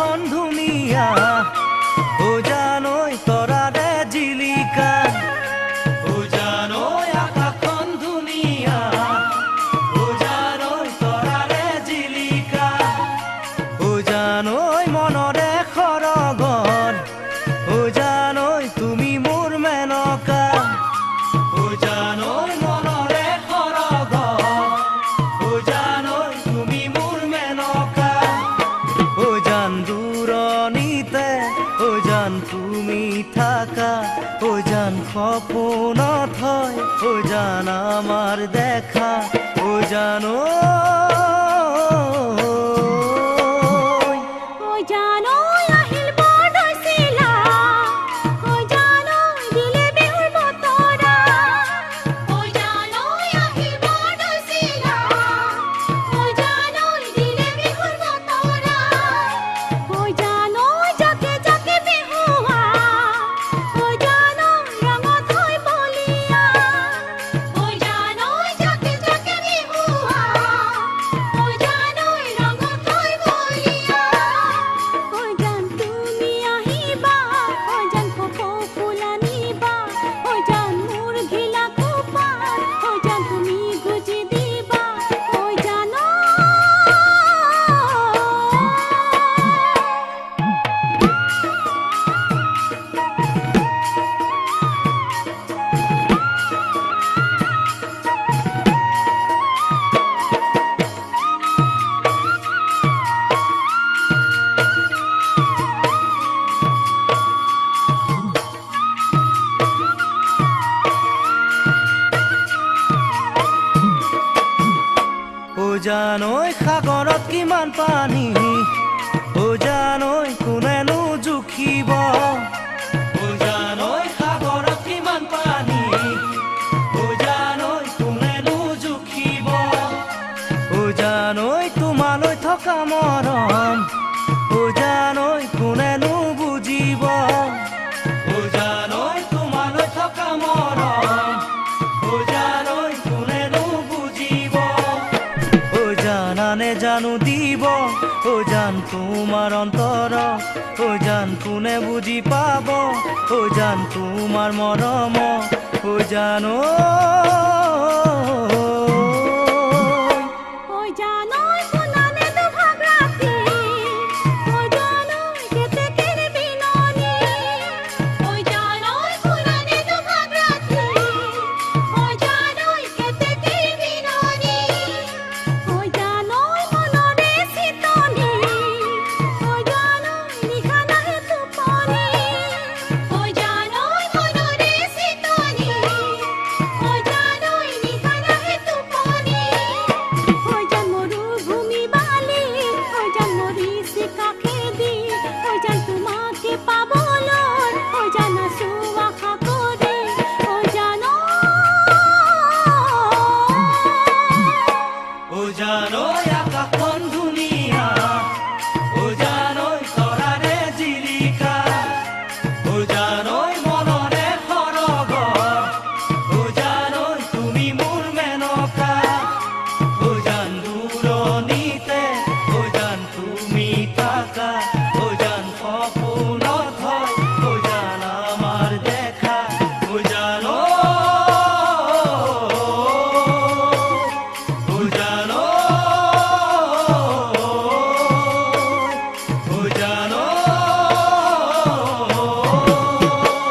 আকাশখন ধুনীয়া ও জানৈ তৰাৰে জিলিকা ও জানৈ আকাশখন ধুনীয়া ও জানৈ তৰাৰে জিলিকা ও জানৈ মনৰে সৰগত ও জানৈ তুমি মোৰ মেনকা ও জানৈ মনৰে সৰগত ও জানৈ তুমি মোৰ মেনকা ও জান দূৰণিতে ও জান তুমি থাকা ও জান সপোনত হয় ও জান আমাৰ দেখা ও জানো জানৈ সাগৰত কিমান পানী ও জানৈ কোনেনো জুখিব ও জানৈ সাগৰত কিমান পানী ও জানৈ কোনেনো জুখিব ও জানৈ তোমালৈ থকা মৰম ও জানৈ কোনেনো বুজিব ও জানৈ তোমালৈ থকা মৰম ও জানৈ কোনেনো বুজিব জানানে জানো দিব ও জান তোমাৰ অন্তৰ ও জান কোনে বুজি পাব ও জান তোমাৰ মৰম ও জানো